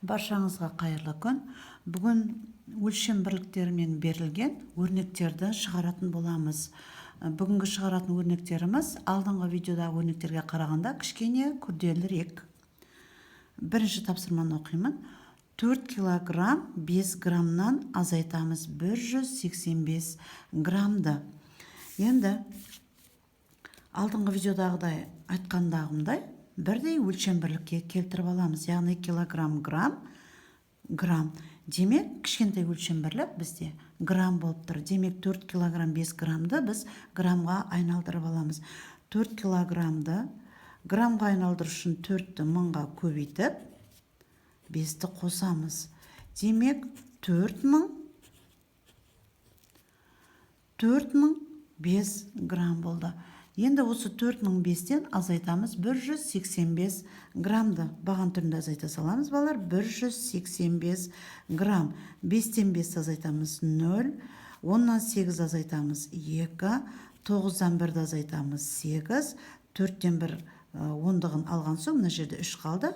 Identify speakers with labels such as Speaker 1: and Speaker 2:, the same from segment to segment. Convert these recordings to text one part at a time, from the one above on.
Speaker 1: Баршаңызға қайырлы күн. Бүгін өлшем бірліктерімен берілген өрнектерді шығаратын боламыз. Бүгінгі шығаратын өрнектеріміз алдыңғы видеодағы өрнектерге қарағанда кішкене күрделірек. Бірінші тапсырманы оқимын. 4 килограмм 5 граммнан азайтамыз 185 граммды. Енді алдыңғы видеодағыдай айтқандағымдай бірдей өлшем бірлікке келтіріп аламыз. Яғни килограмм, грамм. Демек, кішкентай өлшем бірлік бізде грамм болып тұр. Демек, 4 килограмм 5 граммды біз граммға айналдырып аламыз. 4 килограммды граммға айналдыру үшін 4-ті 1000-ға көбейтіп, 5-ті қосамыз. Демек, 4000 5 грамм болды. Енді осы 4005-тен азайтамыз 185 граммды. Баған түрінде азайта саламыз, балар. 185 грамм. 5-тен 5 азайтамыз 0, 10-нан 8 азайтамыз 2, 9-дан 1 азайтамыз 8, 4-тен 1 ондығын алған соң, мына жерде 3 қалды.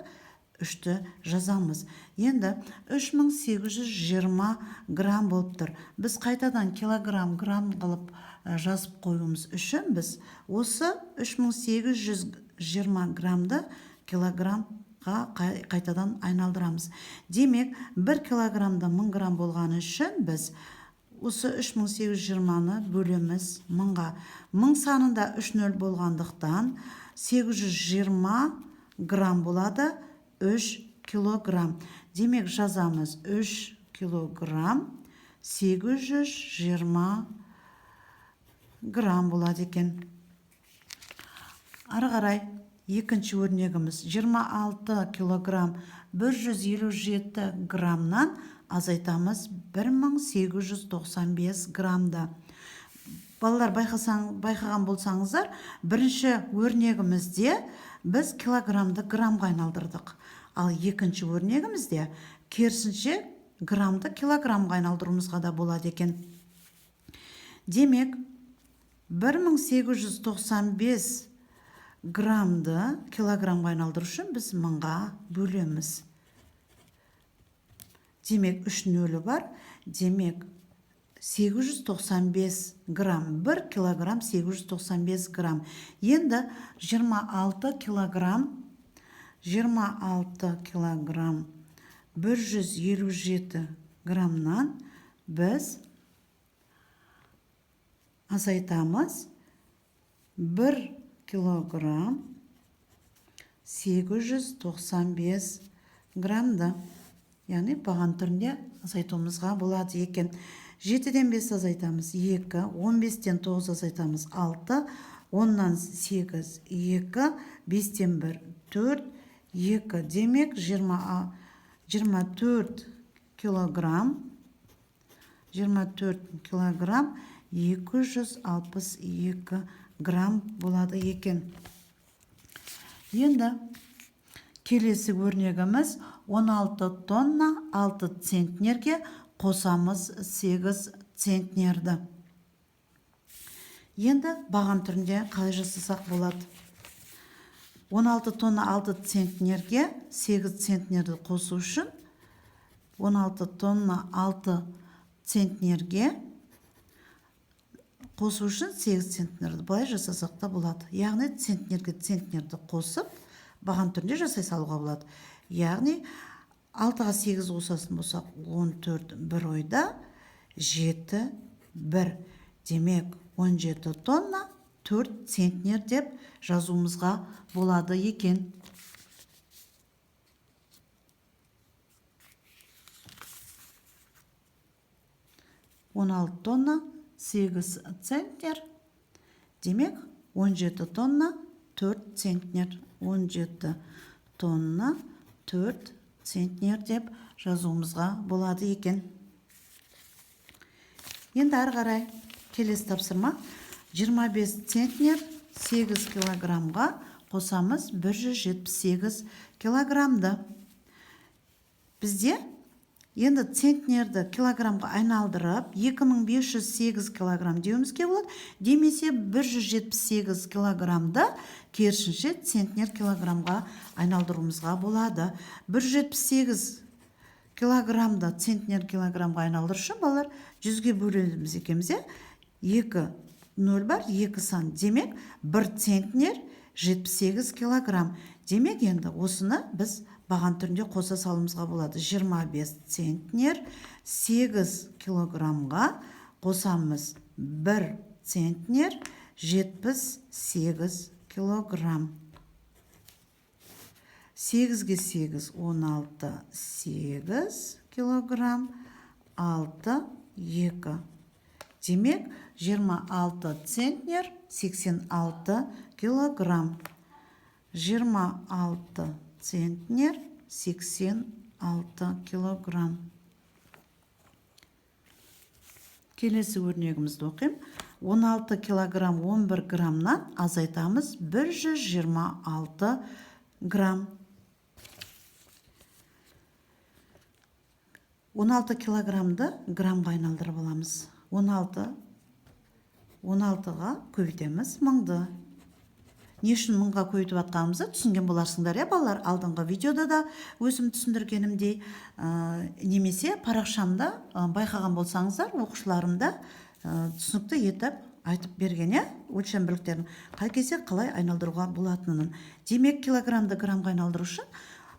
Speaker 1: 3-ті жазамыз. Енді 3820 грамм болып тұр. Біз қайтадан килограмм, грамм қылып жазып қойуымыз үшін біз осы 3820 граммды килограммға қайтадан айналдырамыз. Демек, 1 килограммда 1000 грамм болғаны үшін біз осы 3820-ны бөлеміз 1000-ға. 1000 санында 3 нөл болғандықтан 820 грамм болады. 3 килограмм. Демек, жазамыз 3 килограмм 820 грамм болады екен. Ары қарай екінші өрнегіміз 26 килограмм 157 граммнан азайтамыз 1895 граммды. Балалар, байқаған болсаңыздар, бірінші өрнегімізде біз килограммды граммға айналдырдық. Ал екінші өрнегімізде керісінше граммды килограммға айналдыруымызға да болады екен. Демек, 1895 граммды килограммға айналдыру үшін біз 1000-ға бөлеміз. Демек, 3 нөлі бар. Демек, 895 грамм. 1 килограмм 895 грамм. Енді 26 килограмм 157 граммнан біз азайтамыз 1 килограмм 895 граммды. Яғни баған түрінде азайтуымызға болады екен. 7-ден 5 азайтамыз 2, 15-тен 9 азайтамыз 6, 10-нан 8 2, 5-тен 1 4, 2. Демек, 24 килограмм 262 грамм болады екен. Енді келесі өрнегіміз 16 тонна 6 центнерге қосамыз 8 центнерді. Енді баған түрінде қалай жасасақ болады? 16 тонна 6 центнерге 8 центнерді қосу үшін 16 тонна 6 центнерге қосу үшін 8 центнерді былай жасасақ та болады. Яғни центнерге центнерді қосып баған түрінде жасай салуға болады. Яғни 6-ға 8 қосатын болсақ 14 бір ойда 7 1. Демек, 17 тонна 4 центнер деп жазуымызға болады екен. Он 16 тонна 8 центнер. Демек, 17 тонна 4 центнер. 17 тонна 4 центнер деп жазуымызға болады екен. Енді ары қарай келесі тапсырма. 25 центнер 8 килограммға қосамыз 178 килограммды. Бізде енді центнерді килограммға айналдырып 2508 килограмм деуімізге болады. Демесе 178 килограммды керісінше центнер килограммға айналдыруымызға болады. 178 килограммды центнер килограммға айналдыру үшін балалар 100-ге бөлеміз екенбіз. 2 0 бар, 2 сан. Демек 1 центнер 78 килограмм. Демек енді осыны біз баған түрінде қоса салымызға болады. 25 центнер 8 килограммға қосамыз 1 центнер 78 килограмм. 8-ге 8 16 8 килограмм 6 2. Демек 26 центнер 86 килограмм. 26 центнер 86 килограмм. Келесі өрнегімізді оқим. 16 килограмм 11 граммнан азайтамыз 126 грамм. 16 килограммды граммға айналдырып аламыз. 16-ға көбейтеміз 1000-ды. Не үшін 1000-ға көбейтіп атқанымызды түсінген боларсыңдар, балалар. Алдыңғы видеода да өзім түсіндіргенімдей, немесе парақшамда байқаған болсаңыздар, оқушыларымда түсінікті етіп айтып берген, өлшем бірліктерін қай кезде қалай айналдыруға болатынын. Демек килограммды граммға айналдыру үшін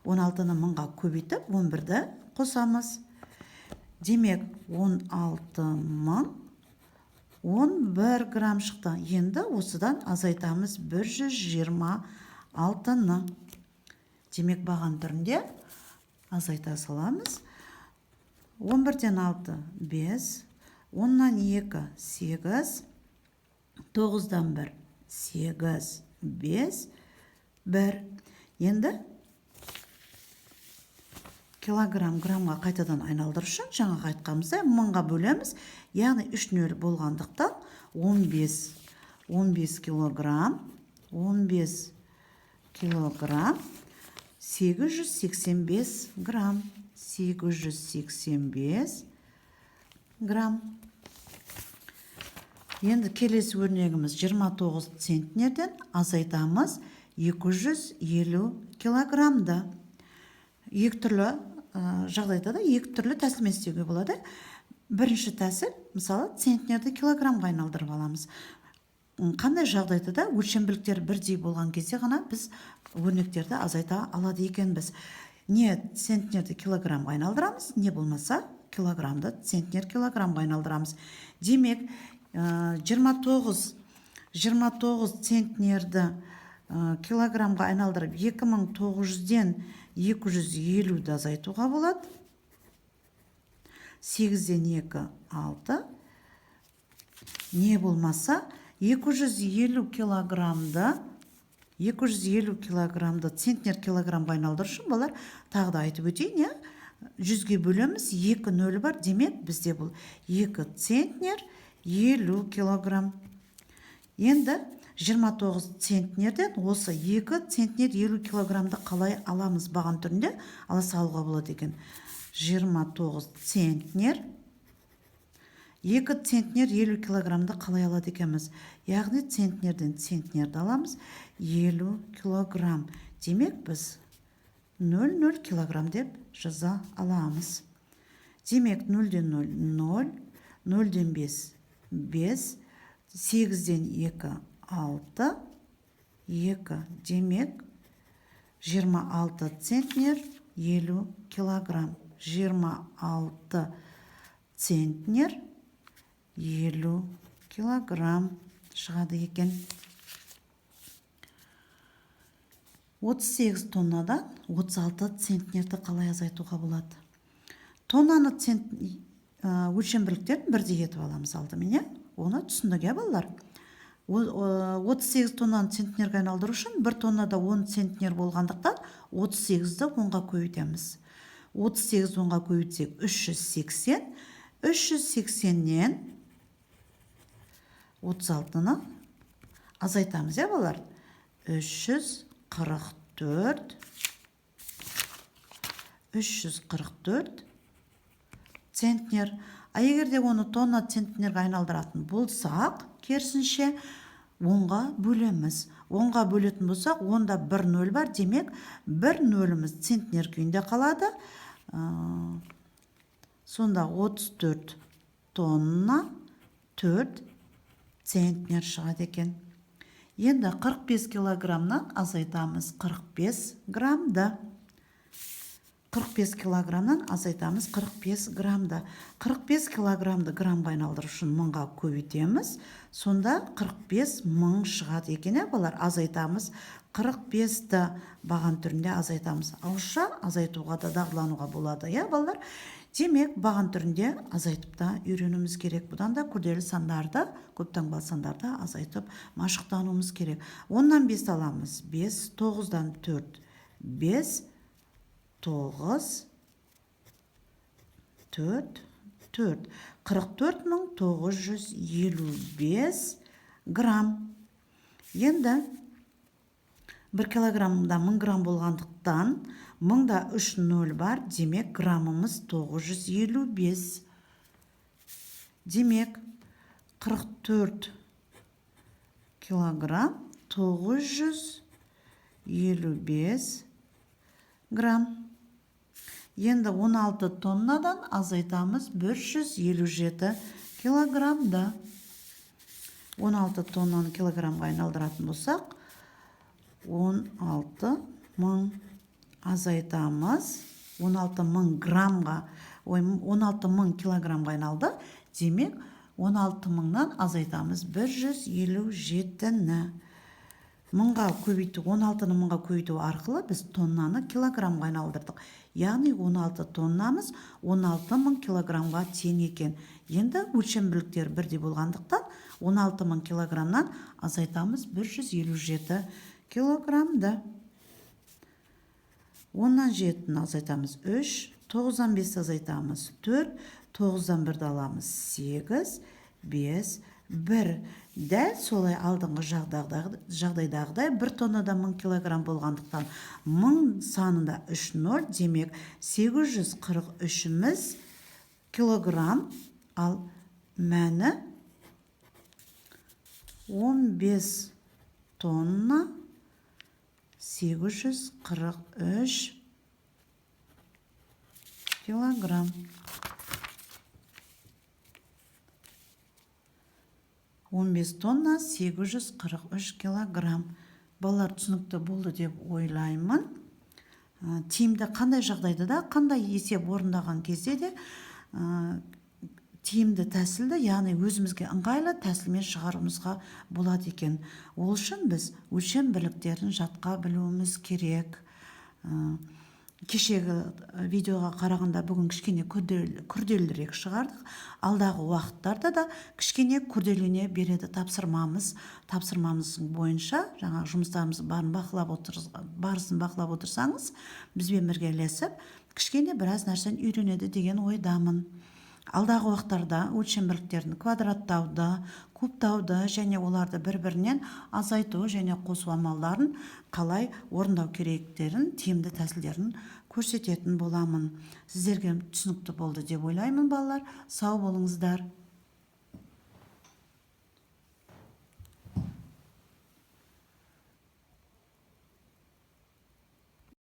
Speaker 1: 16-ны 1000-ға көбейтіп 11-ді қосамыз. Демек 16.000 11 грамм шықты. Енді осыдан азайтамыз 126-ны. Демек баған түрінде азайта саламыз. 11-ден 6 5, 10-нан 2 8, 9-дан 1 8, 5, 1. Енді килограмм граммға қайтадан айналдыру үшін жаңағы айтқанымыздай 1000-ға бөлеміз. Яғни 3 нөл болғандықтан 15 килограмм 15 килограмм 885 грамм. 885 грамм. Енді келесі өрнегіміз 29 центнерден азайтамыз 250 килограммды. Екі түрлі жағдайда да екі түрлі тәсілмен істеуге болады. Бірінші тәсіл, мысалы, центнерді килограммға айналдырып аламыз. Қандай жағдайда да өлшем бірліктер бірдей болған кезде ғана біз өрнектерді азайта алады екенбіз. Не центнерді килограммға айналдырамыз, не болмаса килограммды центнер килограммға айналдырамыз. Демек 29 центнерді килограммға айналдырып 2900-ден 250-ді азайтуға болады. 8-ден 2 6. Не болмаса 250 килограммды центнер килограммға айналдыру үшін балар тағы да айтып өтейін, 100-ге бөлеміз, 2 нөл бар. Демек бізде бұл 2 центнер 50 килограмм. Енді 29 центнерден осы 2 центнер 50 килограммды қалай аламыз баған түрінде ала салуға болады екен. 29 центнер 2 центнер 50 килограммды қалай алады екенбіз. Яғни центнерден центнерді аламыз 50 килограмм. Демек біз 0,0 килограмм деп жаза аламыз. Демек 0-ден 0 0, 0-ден 5 5, 8-ден 2 6, 2. Демек 26 центнер 50 килограмм. 26 центнер 50 килограмм шығады екен. 38 тоннадан 36 центнерді қалай азайтуға болады? Тоннаны өлшем бірліктерін бірдей етіп аламыз алдымен, оны түсіндік, балалар. 38 тоннаны центнерге айналдыру үшін 1 тоннада 10 центнер болғандықтан 38-ді 10-ға көбейтеміз. 38 10-ға көбейтсек 380. 380-нен 36-ны азайтамыз, балалар. 344 центнер. Егерде оны тонна центнерге айналдыратын болсақ, керісінше 10-ға бөлеміз. 10-ға бөлетін болсақ, онда 1 нөл бар. Демек, 1 нөліміз центнер күйінде қалады. сонда 34 тонна 4 центнер шығады екен. Енді 45 килограммнан азайтамыз 45 граммды. 45 килограммнан азайтамыз 45 граммды. 45 килограммды граммға айналдыру үшін мыңға көбейтеміз. Сонда 45 мың шығады екен, балалар. Азайтамыз 45-ті баған түрінде азайтамыз. Ауызша азайтуға да дағдылануға болады, балалар. Демек, баған түрінде азайтып та үйренуіміз керек. Бұдан да күрделі сандарды, көп таңбалы сандарды азайтып машықтануымыз керек. 10-нан 5 аламыз. 5, 9-дан 4, 5, 9, 4, 4. 44.955 грамм. Енді 1 килограммда 1000 грамм болғандықтан, 1000-да 3 нөл бар, демек граммымыз 955. Демек 44 килограмм 955 грамм. Енді 16 тоннадан азайтамыз 157 килограммда. 16 тоннаны килограммға айналдыратын болсақ, 16 мың азайтамыз. 16 мың граммға, 16 мың килограммға айналды. Демек, 16 мыңнан азайтамыз 157-ні. Мыңға көбейту, 16-ны мыңға көбейту арқылы біз тоннаны килограммға айналдырдық. Яғни 16 тоннамыз 16 мың килограммға тең екен. Енді өлшем бірліктері бірдей болғандықтан 16 мың килограммнан азайтамыз 157 килограммды. 10-нан 7-ні азайтамыз 3, 9-дан 5 азайтамыз 4, 9-дан 1-ді аламыз 8, 5, 1. Дәл солай алдыңғы жағдайдағыдай 1 тоннада 1000 килограмм болғандықтан 1000 санында 3 нөл, демек 843-іміз килограмм, ал мәні 15 тонна 843 килограмм. 15 тонна 843 килограмм. Балалар түсінікті болды деп ойлаймын. Тиімді қандай жағдайда да, қандай есеп орындаған кезде де тиімді тәсілді, яғни өзімізге ыңғайлы тәсілмен шығаруымызға болады екен. Ол үшін біз өлшем бірліктерін жатқа білуіміз керек. Кешегі видеоға қарағанда бүгін кішкене күрделірек шығардық. Алдағы уақыттарда да кішкене күрделене береді тапсырмамыз. Тапсырмамыздың бойынша жаңа жұмыстарымыз барысын бақылап отырсаңыз, бізбен бірге ілесіп, кішкене біраз нәрсені үйренеді деген ойдамын. Алдағы уақыттарда өлшем бірліктерін квадраттауды, кубтауды және оларды бір-бірінен азайту және қосу амалдарын қалай орындау керектерін, тиімді тәсілдерін көрсететін боламын. Сіздерге түсінікті болды деп ойлаймын, балалар. Сау болыңыздар.